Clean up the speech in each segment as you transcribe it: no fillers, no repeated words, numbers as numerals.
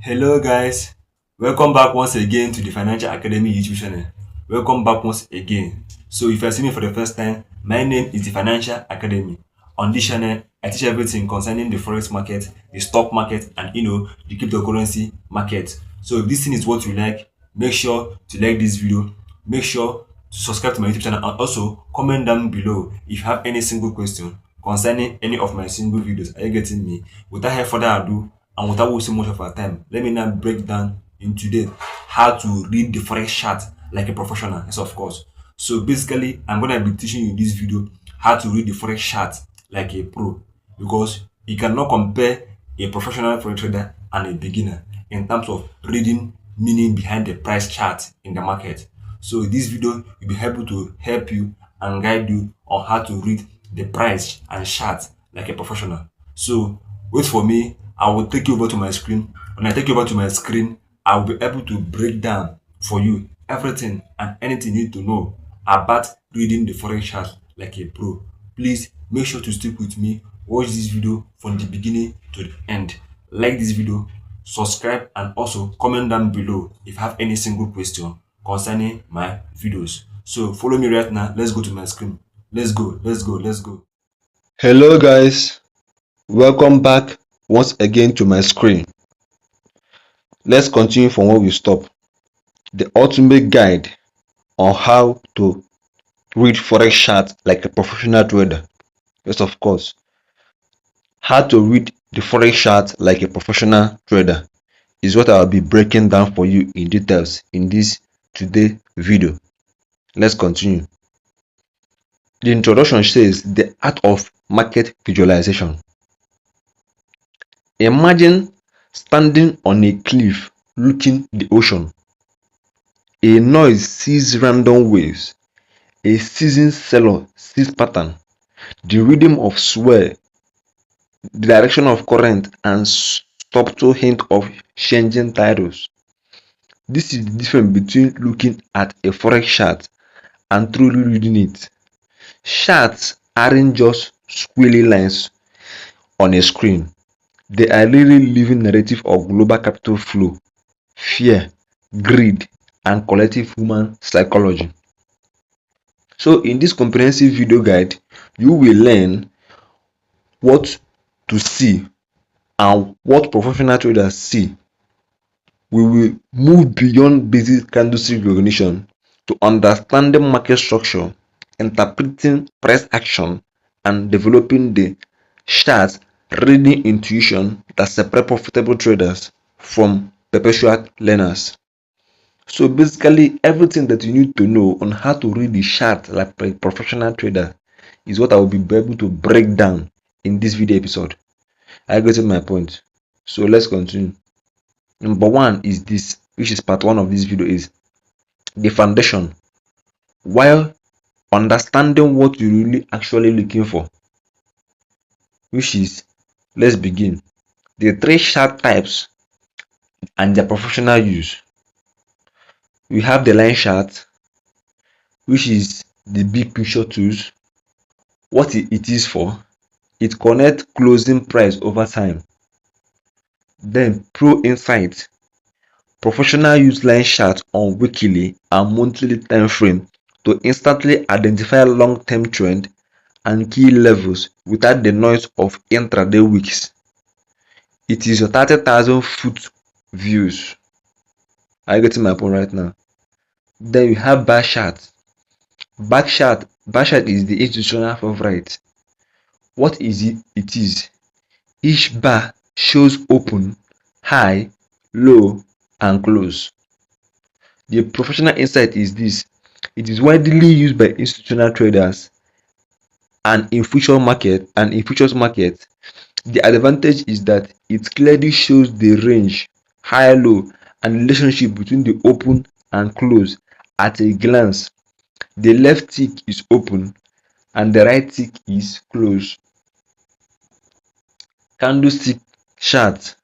Hello guys, welcome back once again to the Financial Academy YouTube channel. Welcome back once again. So if you are seeing me for the first time, my name is the Financial Academy. On this channel, I teach everything concerning the forex market, the stock market, and the cryptocurrency market. So if this thing is what you like, make sure to like this video. Make sure to subscribe to my YouTube channel and also comment down below if you have any single question concerning any of my single videos. Are you getting me? Without further ado, and without wasting much of our time, let me now break down in today how to read the forex chart like a professional. Yes, of course. So basically, I'm gonna be teaching you in this video how to read the forex chart like a pro, because you cannot compare a professional forex trader and a beginner in terms of reading meaning behind the price chart in the market. So this video will be able to help you and guide you on how to read the price and chart like a professional. So wait for me. I will take you over to my screen. When I take you over to my screen, I will be able to break down for you everything and anything you need to know about reading the forex chart like a pro. Please make sure to stick with me. Watch this video from the beginning to the end. Like this video, subscribe, and also comment down below if you have any single question concerning my videos. So follow me right now. Let's go to my screen. Let's go, let's go, let's go. Hello guys, welcome back once again to my screen. Let's continue from where we stopped. The ultimate guide on how to read forex chart like a professional trader. Yes, of course. How to read the forex chart like a professional trader is what I'll be breaking down for you in details in this today video. Let's continue. The introduction says the art of market visualization. Imagine standing on a cliff looking the ocean. A noise sees random waves. A seasoned sailor sees pattern, the rhythm of swell, the direction of current, and subtle hint of changing titles. This is the difference between looking at a forex chart and truly reading it. Charts aren't just squiggly lines on a screen. They are really living narrative of global capital flow, fear, greed, and collective human psychology. So in this comprehensive video guide, you will learn what to see and what professional traders see. We will move beyond basic candlestick recognition to understanding market structure, interpreting price action, and developing the chart reading intuition that separate profitable traders from perpetual learners. So basically, everything that you need to know on how to read the chart like a professional trader is what I will be able to break down in this video episode. I got my point. So let's continue. Number one is this, which is part one of this video, is the foundation. While understanding what you're really actually looking for, which is, let's begin. The three chart types and their professional use. We have the line chart, which is the big picture tools. What it is for, it connects closing price over time. Then pro insight, professional use line chart on weekly and monthly time frame to instantly identify long-term trend and key levels without the noise of intraday wicks. It is your 30,000 foot views. Are you getting my point right now? Then we have bar chart. Bar chart is the institutional favorite. What is it? It is each bar shows open, high, low, and close. The professional insight is this. It is widely used by institutional traders and in futures market. The advantage is that it clearly shows the range, high, low, and relationship between the open and close at a glance. The left tick is open and the right tick is close. Candlestick chart,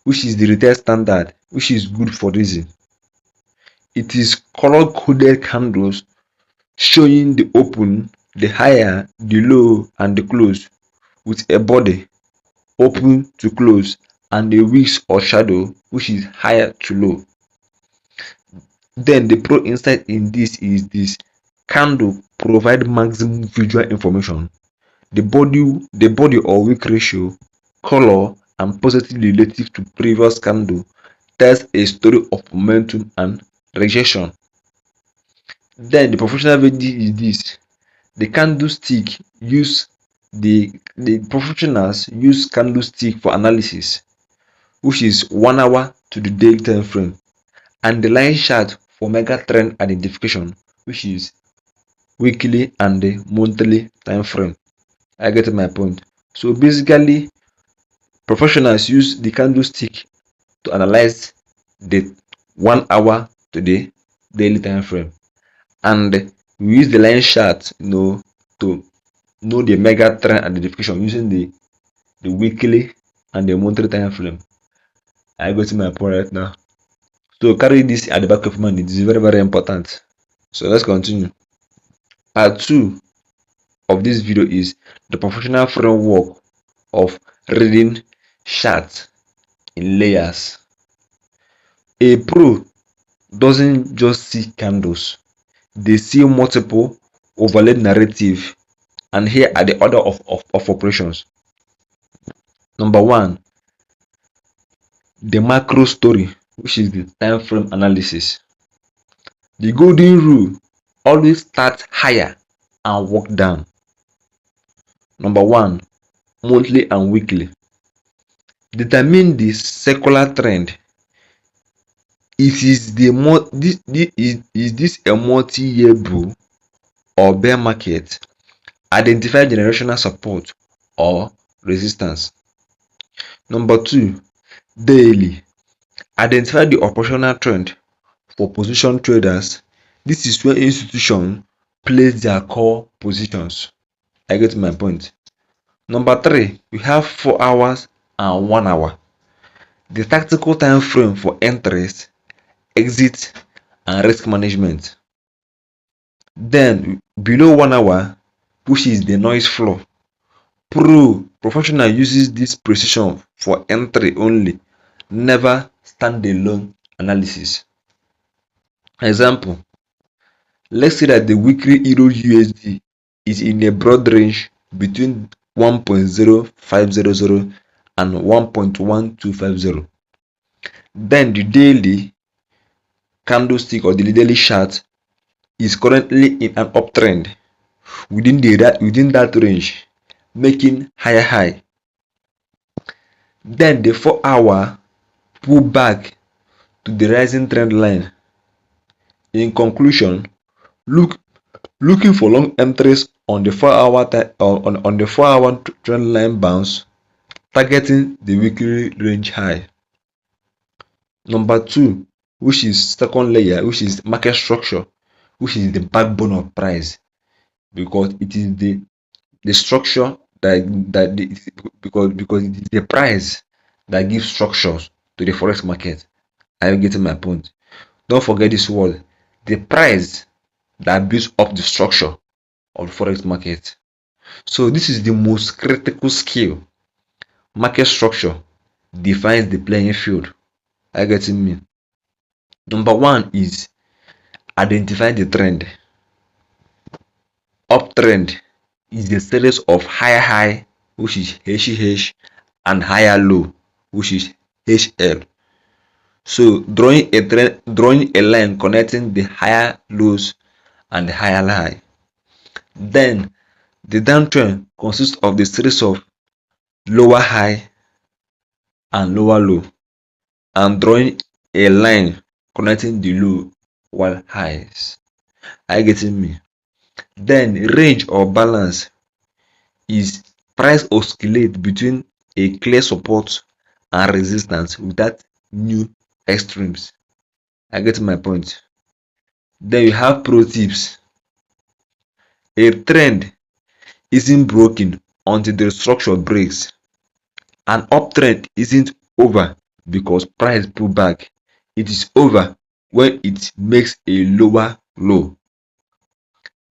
which is the retail standard, which is good for reason. It is color coded candles showing the open, the higher, the low, and the close with a body open to close and a wicks or shadow, which is higher to low. Then the pro insight in this is this: candle provide maximum visual information. The body or wick ratio, color, and positively relative to previous candle tells a story of momentum and rejection. Then the professional verdict is this: the candlestick use the professionals use candlestick for analysis, which is 1 hour to the daily time frame, and the line chart for mega trend identification, which is weekly and the monthly time frame. I get my point. So basically, professionals use the candlestick to analyze the 1 hour to the daily time frame, and we use the line chart, to know the mega trend identification using the weekly and the monthly time frame. I got my point right now. So carry this at the back of your mind. It is very, very important. So let's continue. Part 2 of this video is the professional framework of reading charts in layers. A pro doesn't just see candles, they see multiple overlaid narrative, and here are the order of operations. Number 1, the macro story, which is the time frame analysis. The golden rule: always start higher and work down. Number 1, monthly and weekly. Determine the secular trend. Is this a multi-year bull or bear market? Identify generational support or resistance. Number 2, daily. Identify the operational trend for position traders. This is where institutions place their core positions. I get my point. Number 3, we have 4 hours and 1 hour. The tactical time frame for entries, exit, and risk management. Then below 1 hour, which is the noise floor. Professional uses this precision for entry only, never standalone analysis. Example: let's say that the weekly Euro USD is in a broad range between 1.0500 and 1.1250. Then the daily candlestick or the daily chart is currently in an uptrend within that range, making higher high. Then the 4 hour pull back to the rising trend line. In conclusion, looking for long entries on the 4 hour on the 4 hour trend line bounce, targeting the weekly range high. Number 2, which is second layer, which is market structure, which is the backbone of price, because it is the structure because it is the price that gives structures to the forex market. Are you getting my point? Don't forget this word: the price that builds up the structure of the forex market. So this is the most critical skill. Market structure defines the playing field. Are you getting me? Number 1 is identify the trend. Uptrend is the series of higher high, which is HH, and higher low, which is HL. So drawing a line connecting the higher lows and the higher high. Then the downtrend consists of the series of lower high and lower low, and drawing a line connecting the lower highs. Are you getting me? Then range or balance is price oscillate between a clear support and resistance without new extremes. I get my point. Then you have pro tips. A trend isn't broken until the structure breaks. An uptrend isn't over because price pull back. It is over when it makes a lower low.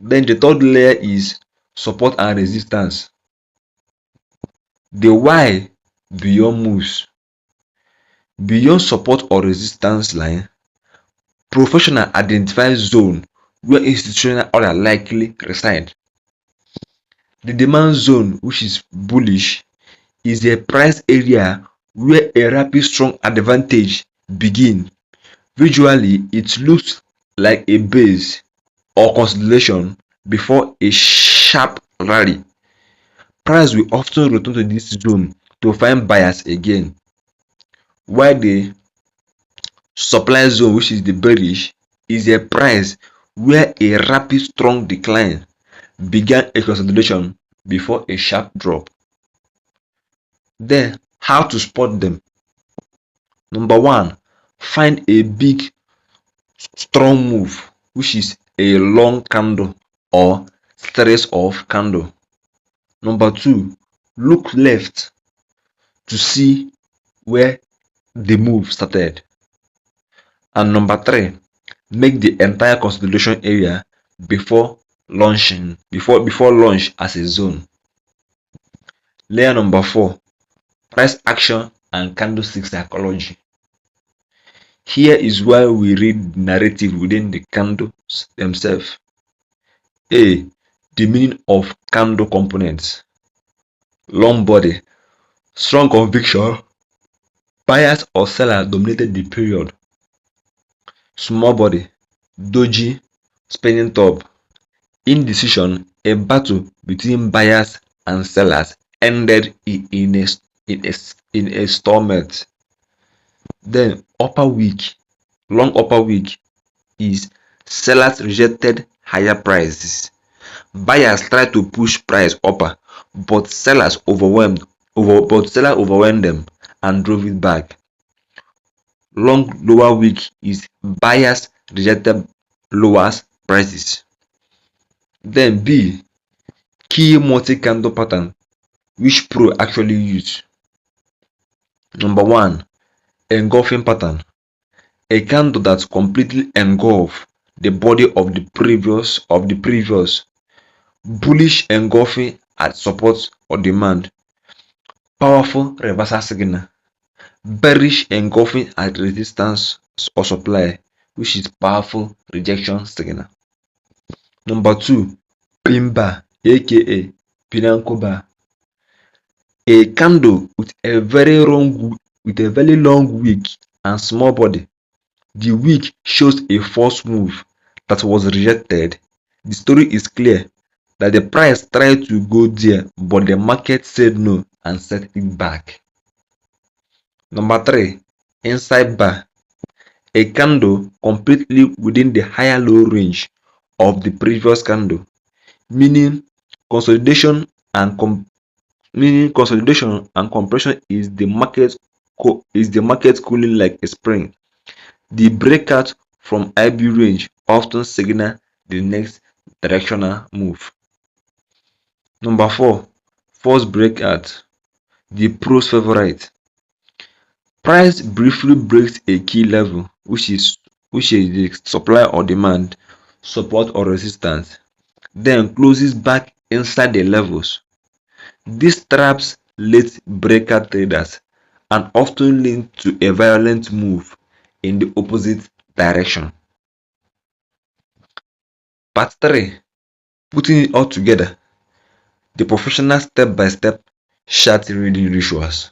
Then the third layer is support and resistance. The why beyond moves. Beyond support or resistance line, professional identify zone where institutional order likely reside. The demand zone, which is bullish, is a price area where a rapid strong advantage begin. Visually, it looks like a base or consolidation before a sharp rally. Price will often return to this zone to find buyers again, while the supply zone, which is the bearish, is a price where a rapid strong decline began a consolidation before a sharp drop. Then, how to spot them? Number one, find a big strong move, which is a long candle or series of candle. Number two, look left to see where the move started. And number three, make the entire consolidation area before launching before launch as a zone. Layer number four, price action and candlestick psychology. Here is where we read narrative within the candles themselves. A. The meaning of candle components. Long body, strong conviction, buyers or sellers dominated the period. Small body, doji, spinning top, indecision, a battle between buyers and sellers ended in a stalemate. Then upper wick, long upper wick is sellers rejected higher prices. Buyers tried to push price upper, but sellers overwhelmed them and drove it back. Long lower wick is buyers rejected lower prices. Then B, key multi-candle pattern which pro actually use. Number one, engulfing pattern, a candle that completely engulf the body of the previous. Bullish engulfing at support or demand, powerful reversal signal. Bearish engulfing at resistance or supply, which is powerful rejection signal. Number two, pin bar, aka pinnacle bar, a candle with a very long wick and small body. The wick shows a false move that was rejected. The story is clear that the price tried to go there, but the market said no and set it back. Number three, inside bar, a candle completely within the higher low range of the previous candle, meaning consolidation and compression is the market cooling like a spring. The breakout from IB range often signal the next directional move. Number four, false breakout, the pros favorite. Price briefly breaks a key level, which is the supply or demand, support or resistance, then closes back inside the levels. This traps late breaker traders and often leads to a violent move in the opposite direction. Part 3. Putting it all together. The professional step-by-step chart reading rituals.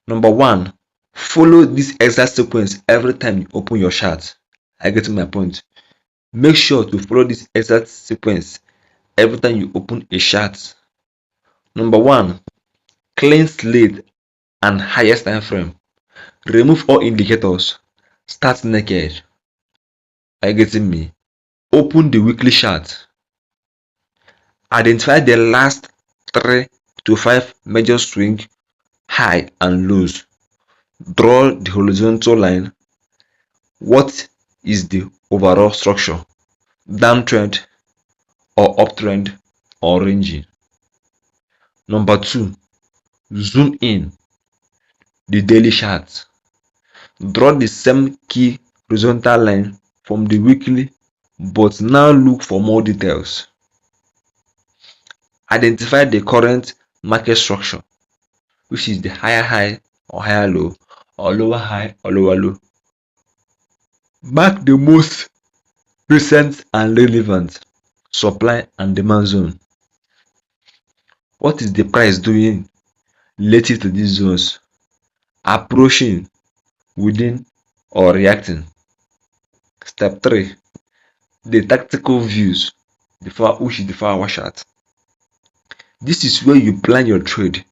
Number 1. Follow this exact sequence every time you open your chart. I get to my point. Make sure to follow this exact sequence every time you open a chart. Number 1. Clean slate and highest time frame. Remove all indicators. Start naked. Are you getting me? Open the weekly chart. Identify the last 3 to 5 major swing high and lows. Draw the horizontal line. What is the overall structure? Downtrend or uptrend or ranging? Number 2. Zoom in the daily chart. Draw the same key horizontal line from the weekly, but now look for more details. Identify the current market structure, which is the higher high or higher low or lower high or lower low. Mark the most recent and relevant supply and demand zone. What is the price doing relative to these zones? Approaching, within, or reacting? Step 3. The tactical views, which is the 4-hour chart. This is where you plan your trade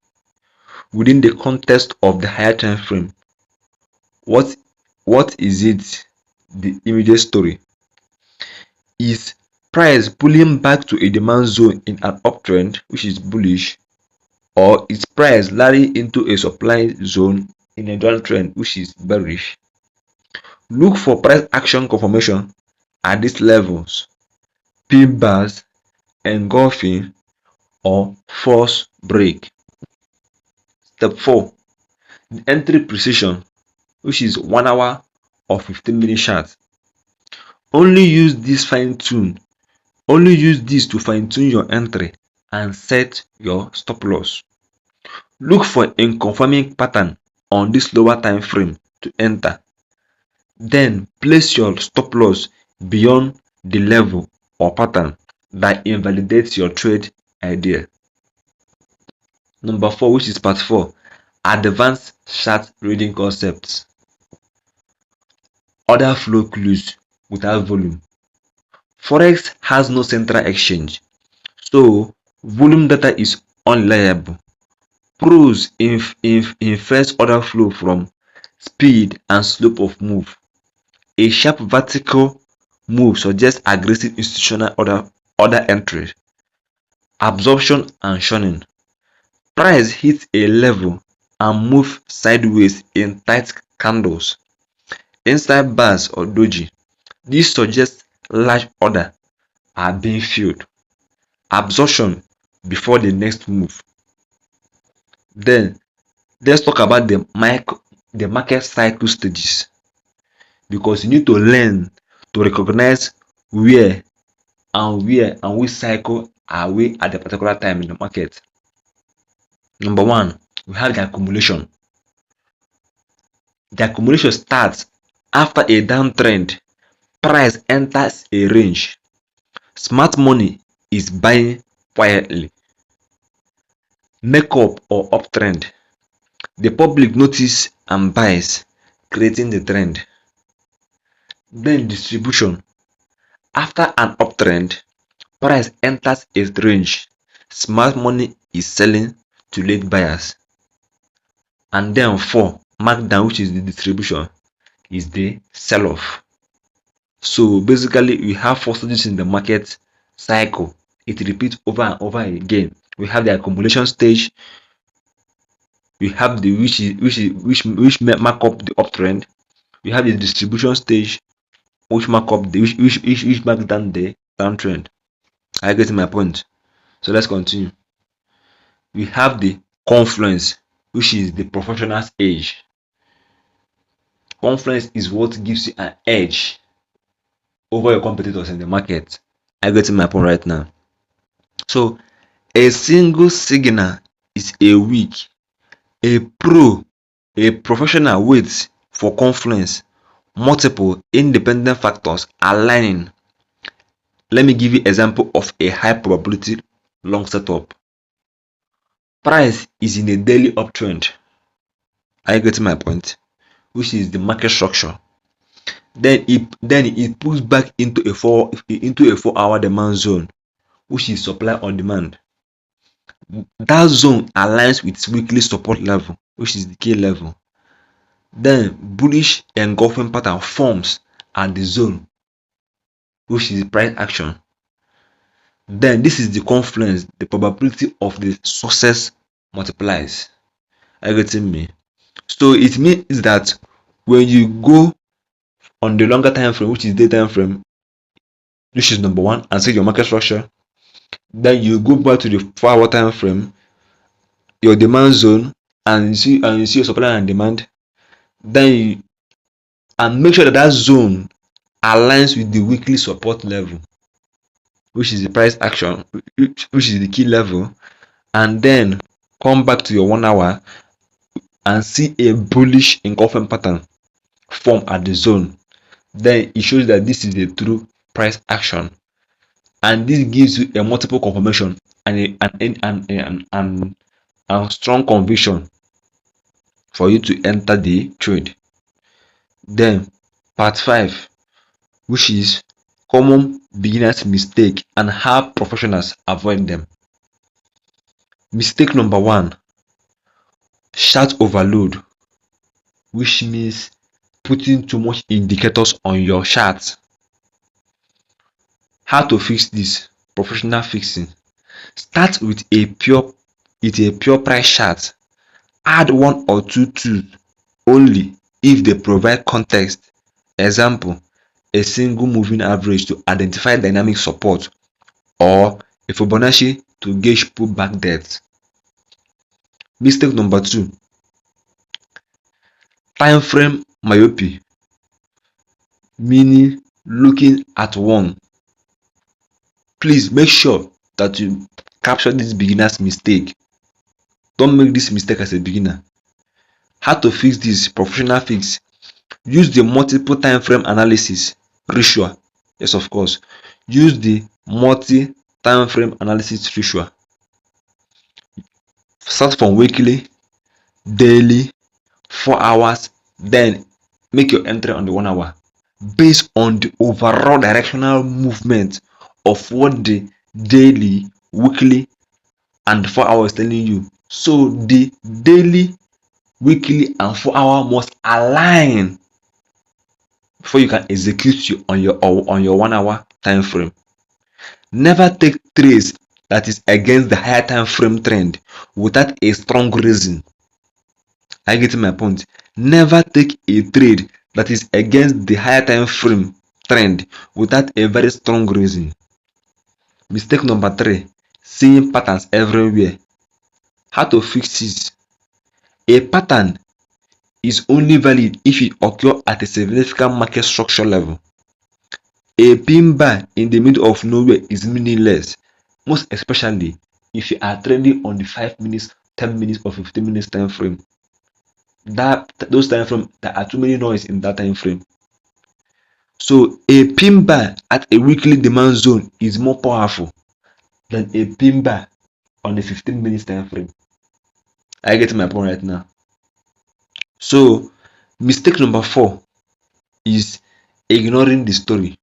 within the context of the higher time frame. What is it? The immediate story. Is price pulling back to a demand zone in an uptrend, which is bullish, or is price rallying into a supply zone in a downtrend, which is bearish? Look for price action confirmation at these levels: pin bars, engulfing, or false break. Step 4. The entry precision, which is 1 hour or 15-minute chart. Only use this to fine-tune your entry and set your stop loss. Look for a confirming pattern on this lower time frame to enter. Then place your stop loss beyond the level or pattern that invalidates your trade idea. Number 4, which is part 4, advanced chart reading concepts. Order flow clues without volume. Forex has no central exchange, so volume data is unreliable. Pros infers order flow from speed and slope of move. A sharp vertical move suggests aggressive institutional order entry. Absorption and shortening. Price hits a level and move sideways in tight candles inside bars or doji. This suggests large order are being filled. Absorption before the next move. Then let's talk about the market cycle stages, because you need to learn to recognize where and which cycle are we at a particular time in the market. Number 1, we have the accumulation. The accumulation starts after a downtrend. Price enters a range. Smart money is buying quietly. Makeup or uptrend. The public notice and buys, creating the trend. Then distribution. After an uptrend, price enters a range. Smart money is selling to late buyers. And then 4, markdown, which is the distribution, is the sell-off. So basically, we have 4 stages in the market cycle. It repeats over and over again. We have the accumulation stage. We have the which mark up the uptrend. We have the distribution stage, which mark up the which mark down the downtrend. I get my point. So let's continue. We have the confluence, which is the professional's edge. Confluence is what gives you an edge over your competitors in the market. I get my point right now. So a single signal is a weak. A professional waits for confluence, multiple independent factors aligning. Let me give you example of a high probability long setup. Price is in a daily uptrend. Are you getting my point? Which is the market structure. Then it pulls back into a 4-hour demand zone, which is supply on demand. That zone aligns with weekly support level, which is the key level. Then bullish engulfing pattern forms at the zone, which is the price action. Then this is the confluence. The probability of the success multiplies. Are you getting me? So it means that when you go on the longer time frame, which is day time frame, which is number 1, and see your market structure, then you go back to the 4-hour time frame, your demand zone, and you see your supply and demand, then and make sure that zone aligns with the weekly support level, which is the price action, which is the key level, and then come back to your 1 hour and see a bullish engulfing pattern form at the zone, then it shows that this is a true price action, and this gives you a multiple confirmation and strong conviction for you to enter the trade. Then part 5, which is common beginners mistake and how professionals avoid them. Mistake number 1, chart overload, which means putting too much indicators on your chart. How to fix this? Professional fixing. Start with a pure price chart. Add 1 or 2 tools only if they provide context. Example, a single moving average to identify dynamic support, or a Fibonacci to gauge pullback depth. Mistake number 2, time frame myopia, meaning looking at one. Please make sure that you capture this beginner's mistake. Don't make this mistake as a beginner. How to fix this? Professional fix. Use the multiple time frame analysis ritual. Yes, of course. Use the multi-time frame analysis ritual. Start from weekly, daily, 4 hours, then make your entry on the 1 hour based on the overall directional movement of what the daily, weekly, and 4 hours telling you. So the daily, weekly, and 4 hour must align before you can execute on your 1 hour time frame. Never take trades that is against the higher time frame trend without a strong reason. I get my point. Never take a trade that is against the higher time frame trend without a very strong reason. Mistake number 3, seeing patterns everywhere. How to fix this? A pattern is only valid if it occurs at a significant market structure level. A pin bar in the middle of nowhere is meaningless, most especially if you are trading on the 5 minutes, 10 minutes, or 15 minutes time frame. Those time frame, there are too many noise in that time frame. So a pin bar at a weekly demand zone is more powerful than a pin bar on the 15 minutes time frame. I get my point right now. So mistake number 4 is ignoring the story.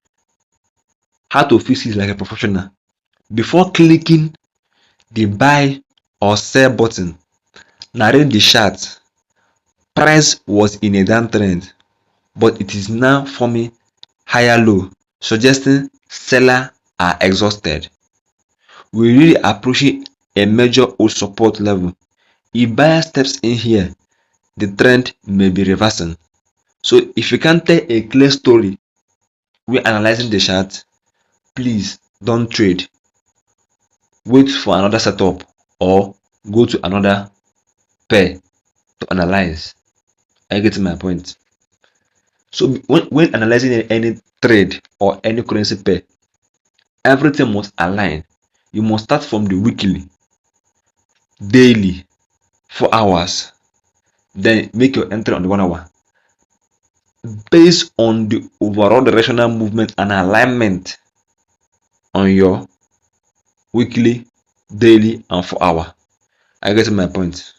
How to fix it like a professional? Before clicking the buy or sell button, narrate the chart. Price was in a downtrend, but it is now forming higher low, suggesting sellers are exhausted. We're really approaching a major old support level. If buyer steps in here, the trend may be reversing. So if you can't tell a clear story when analyzing the chart, please don't trade. Wait for another setup or go to another pair to analyze. I get my point. So when analyzing any trade or any currency pair, everything must align. You must start from the weekly, daily, 4 hours, then make your entry on the 1 hour based on the overall directional movement and alignment on your weekly, daily, and 4 hour. I get my point.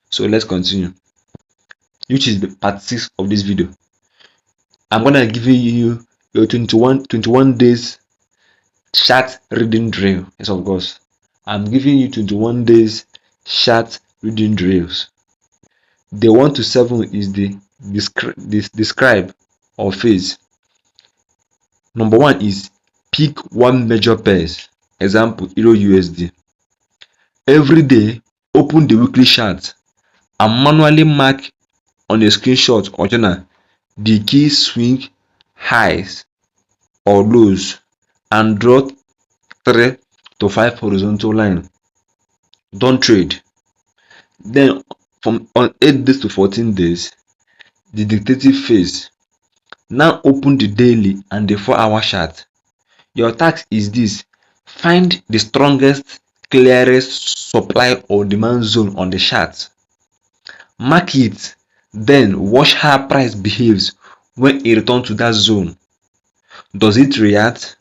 So let's continue, which is the part 6 of this video. I'm gonna give you your 21 days chart reading drill. Yes, of course. I'm giving you 21 days chart reading drills. Day 1 to 7 is the describe or phase. Number 1 is pick one major pairs. Example, Euro USD. Every day, open the weekly chart and manually mark on a screenshot or journal the key swing highs or lows and draw 3 to 5 horizontal lines. Don't trade. Then from on 8 days to 14 days, the dictative phase. Now open the daily and the 4 hour chart. Your task is this: find the strongest, clearest supply or demand zone on the chart. mark it, then watch how price behaves when it returns to that zone. Does it react,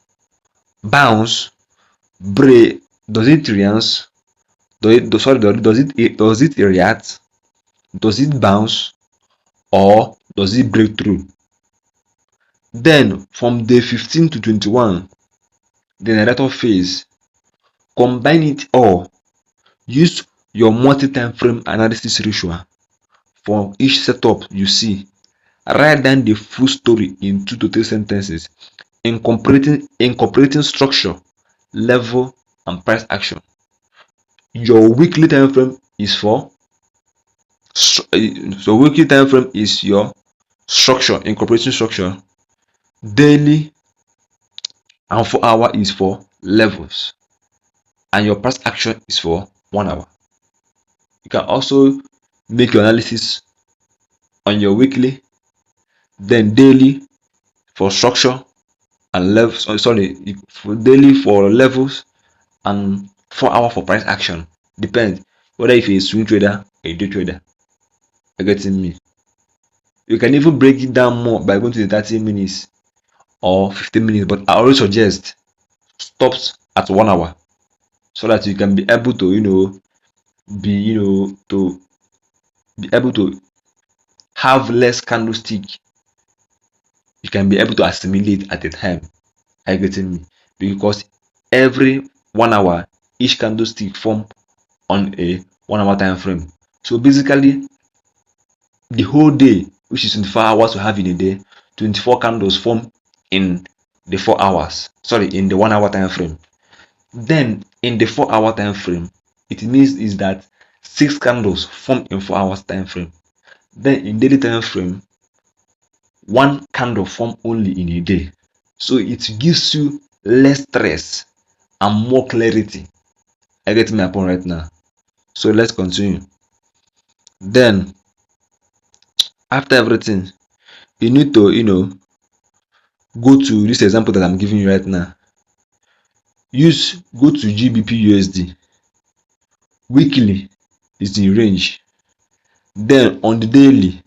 bounce, break? Does it react? Does it react? Does it bounce, or does it break through? Then from day 15 to 21, the narrator phase, combine it all. Use your multi-time frame analysis ritual for each setup you see. Write down the full story in 2 to 3 sentences, incorporating structure, level, and price action. Your weekly time frame is for weekly time frame is your structure, incorporating structure. Daily and 4 hour is for levels, and your price action is for 1 hour. You can also make your analysis on your weekly, then daily for structure and levels. For daily for levels and 4 hour for price action. Depends whether if you're a swing trader or a day trader. You're getting me? You can even break it down more by going to the 30 minutes or 15 minutes, but I always suggest stops at 1 hour so that you can be able to be able to have less candlestick. You can be able to assimilate at a time. Are you getting me? Because every 1 hour, each candlestick form on a 1 hour time frame. So basically, the whole day, which is 24 hours we have in a day, 24 candles form in the 4 hours. In the 1 hour time frame. Then in the 4 hour time frame, it means is that 6 candles form in 4 hours time frame. Then in daily time frame, 1 candle form only in a day. So it gives you less stress and more clarity. I get my point right now. So let's continue. Then after everything, you need to go to this example that I'm giving you right now. Go to GBP USD. Weekly is in range. Then on the daily,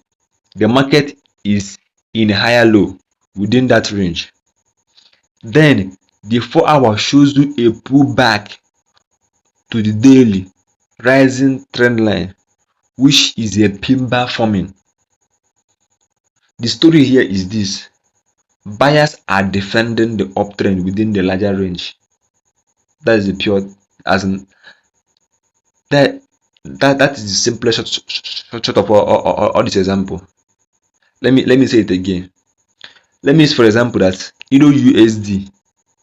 the market is in a higher low within that range. Then the 4 hour shows you a pullback to the daily rising trend line, which is a pin bar forming. The story here is this: buyers are defending the uptrend within the larger range. That is the pure, as in that is the simplest short of all this example. Let me say it again. Let me say, for example, that USD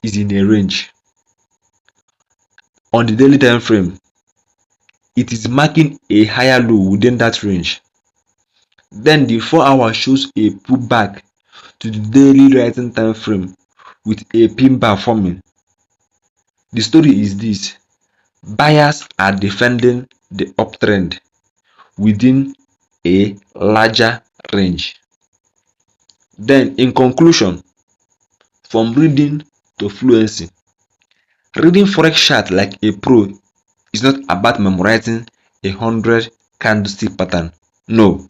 is in a range. On the daily time frame, it is marking a higher low within that range. Then the 4 hour shows a pullback to the daily rising time frame with a pin bar forming. The story is this: buyers are defending the uptrend within a larger range. Then in conclusion, from reading to fluency, reading Forex chart like a pro is not about memorizing 100 candlestick pattern. No,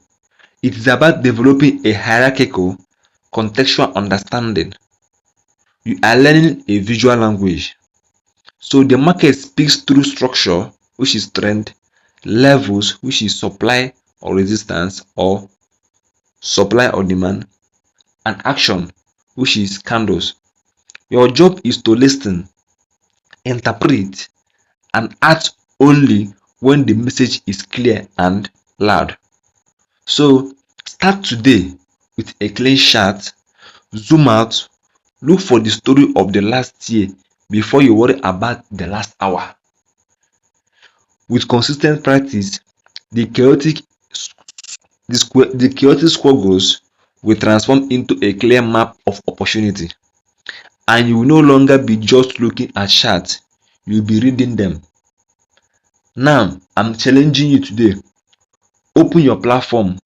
it is about developing a hierarchical, contextual understanding. You are learning a visual language. So the market speaks through structure, which is trend, levels, which is supply or resistance or supply or demand, and action, which is candles. Your job is to listen, interpret, and act only when the message is clear and loud. So start today with a clean chart, zoom out, look for the story of the last year before you worry about the last hour. With consistent practice, the chaotic squaggles will transform into a clear map of opportunity, and you will no longer be just looking at charts, you'll be reading them. Now I'm challenging you today: open your platform,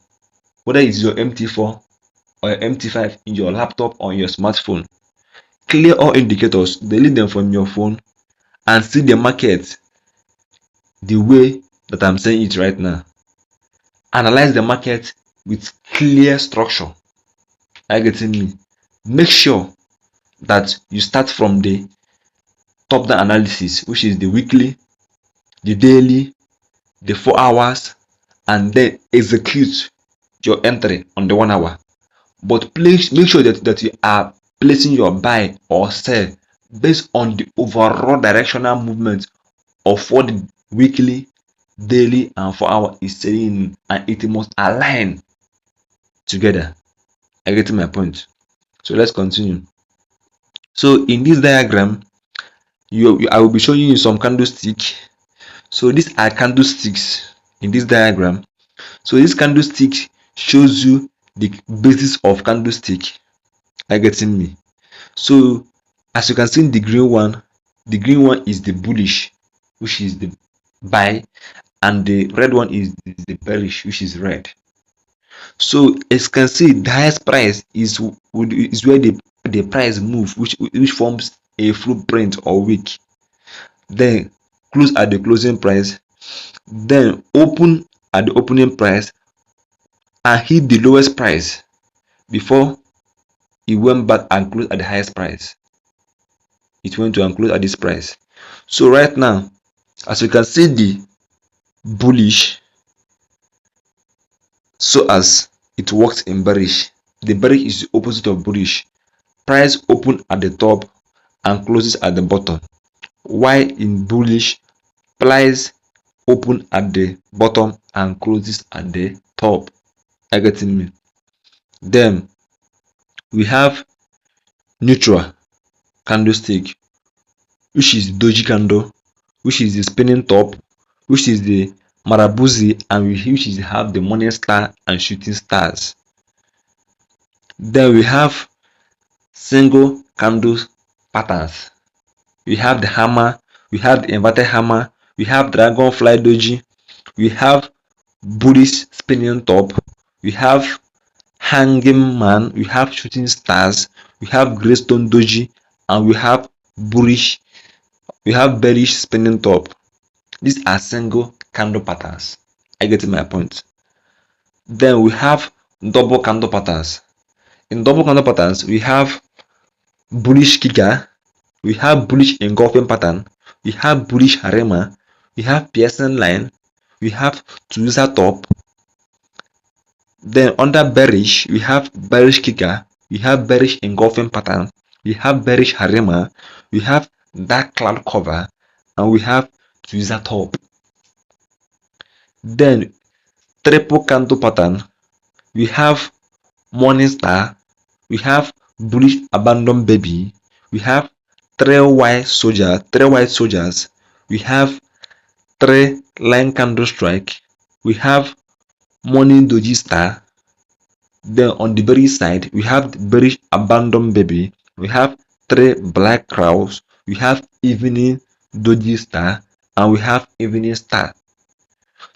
whether it's your MT4 or your MT5, in your laptop or your smartphone. Clear all indicators, delete them from your phone, and see the market the way that I'm saying it right now. analyze the market with clear structure. Are you getting me? Make sure that you start from the top down analysis, which is the weekly, the daily, the 4 hours, and then execute your entry on the 1 hour. But please make sure that you are placing your buy or sell based on the overall directional movement of what the weekly, daily, and 4 hour is saying, and it must align together. I get my point. So let's continue. So in this diagram, I will be showing you some candlestick. So these are candlesticks in this diagram. So this candlestick shows you the basis of candlestick. Are you getting me? So as you can see in the green one is the bullish, which is the buy, and the red one is the bearish, which is red. So as you can see, the highest price is where the price move, which forms a blueprint or wick. Then close at the closing price, then open at the opening price and hit the lowest price before it went back and closed at the highest price. It went to and close at this price. So right now, as you can see, the bullish, so as it works in bearish. The bearish is the opposite of bullish. Price open at the top and closes at the bottom, while in bullish, price open at the bottom and closes at the top. Are you getting me? Then we have neutral candlestick, which is doji candle, which is the spinning top, which is the marabuzi, and which is have the morning star and shooting stars. Then we have single candle patterns. We have the hammer, we have the inverted hammer, we have dragonfly doji, we have bullish spinning top, we have hanging man, we have shooting stars, we have greystone doji, and we have bearish spinning top. These are single candle patterns. I get my point. Then we have double candle patterns. In double candle patterns, we have bullish kicker, we have bullish engulfing pattern, we have bullish harema, we have piercing line, we have tweezer top. Then under bearish, we have bearish kicker, we have bearish engulfing pattern, we have bearish harema, we have dark cloud cover, and we have tweezer top. Then triple candle pattern, we have morning star, we have bullish abandon baby, we have three white soldiers, we have three line candle strike, we have morning doji star. Then on the bearish side, we have the bearish abandon baby, we have three black crowds, we have evening doji star, and we have evening star.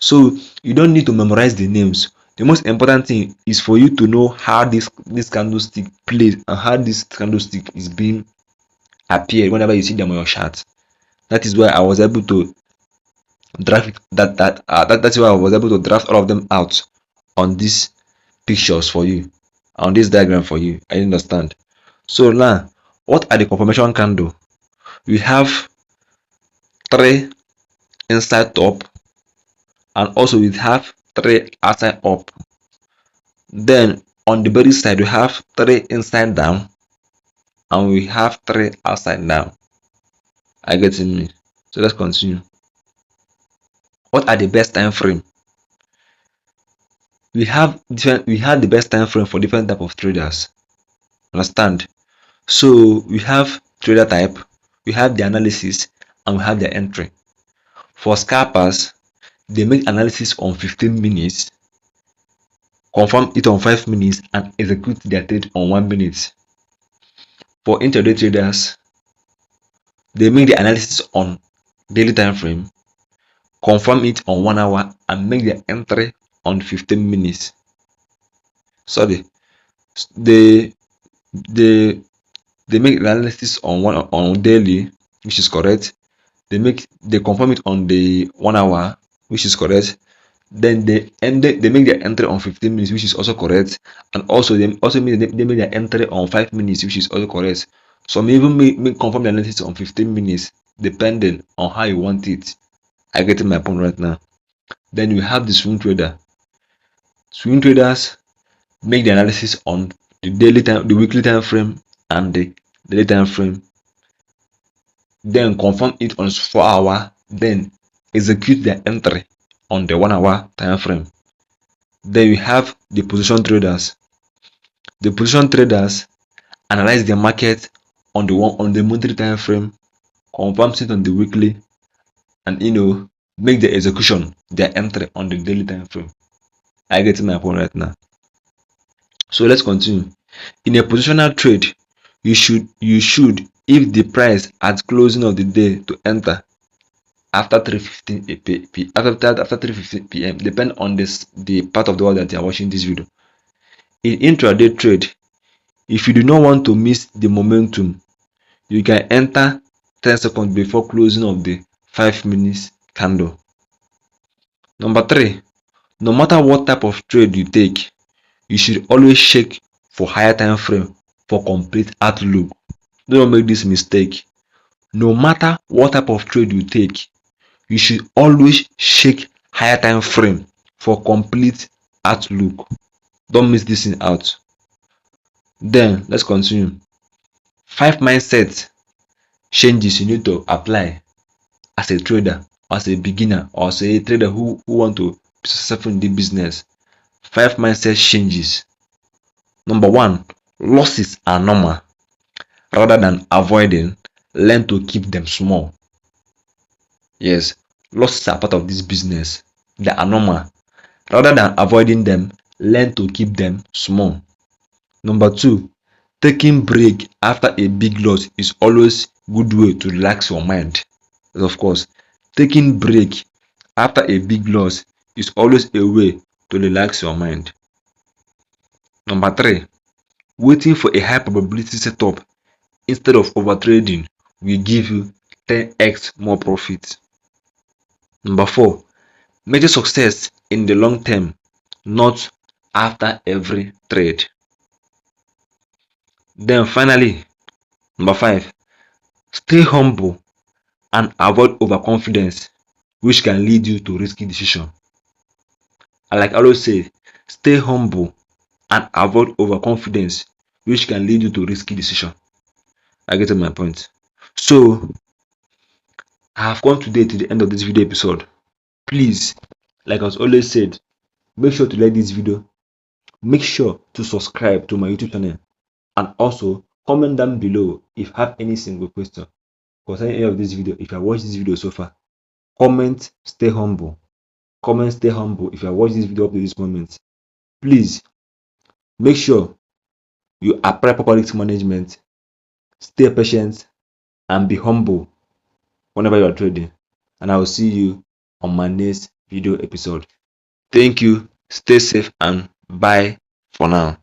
So you don't need to memorize the names. The most important thing is for you to know how this candlestick plays and how this candlestick is being appeared whenever you see them on your chart. That is why I was able to draft that's why I was able to draft all of them out on these pictures for you, on this diagram for you. I understand. So now, what are the confirmation candle? We have three inside top, and also we have three outside up. Then on the bearish side, we have three inside down, and we have three outside down. I get me. So let's continue. What are the best time frame? We have the best time frame for different type of traders. Understand? So we have trader type, we have the analysis, and we have the entry. For scalpers, they make analysis on 15 minutes, confirm it on 5 minutes, and execute their trade on 1 minute. For intraday traders, they make the analysis on daily time frame, confirm it on 1 hour, and make the entry on 15 minutes. Sorry, they make analysis on daily, which is correct. They confirm it on the 1 hour, which is correct. Then they make their entry on 15 minutes, which is also correct, and also they make their entry on 5 minutes, which is also correct. Some even make confirm the analysis on 15 minutes, depending on how you want it. I get my point right now. Then you have the swing trader. Swing traders make the analysis on the weekly time frame and the daily time frame, then confirm it on 4 hour, then execute their entry on the 1 hour time frame. Then you have the position traders. The position traders analyze the market on the monthly time frame, confirm it on the weekly, and make the execution their entry on the daily time frame. I get my point right now. So let's continue. In a positional trade, you should, if the price at closing of the day to enter after 3:15 p.m. depend on the part of the world that you are watching this video. In intraday trade, if you do not want to miss the momentum, you can enter 10 seconds before closing of the 5 minutes candle. Number 3, no matter what type of trade you take, you should always check for higher time frame for complete outlook. Don't make this mistake. No matter what type of trade you take, you should always check higher time frame for complete outlook. Don't miss this thing out. Then let's continue. 5 mindset changes you need to apply as a trader, as a beginner, or as a trader who want to be successful in the business. 5 mindset changes. Number 1, losses are normal. Rather than avoiding, learn to keep them small. Yes, losses are part of this business. They are normal. Rather than avoiding them, learn to keep them small. Number 2, taking break after a big loss is always good way to relax your mind. Of course, taking break after a big loss is always a way to relax your mind. Number 3, waiting for a high probability setup instead of overtrading will give you 10x more profit. Number 4, measure success in the long term, not after every trade. Then finally, number 5, stay humble and avoid overconfidence, which can lead you to risky decision. And like I always say, stay humble and avoid overconfidence, which can lead you to risky decision. I get my point. So I have come today to the end of this video episode. Please, like I was always said, make sure to like this video, make sure to subscribe to my YouTube channel, and also comment down below if you have any single question concerning any of this video. If you have watched this video so far, comment stay humble. Comment stay humble if you have watched this video up to this moment. Please make sure you apply proper risk management, stay patient, and be humble whenever you are trading. And I will see you on my next video episode. Thank you, stay safe, and bye for now.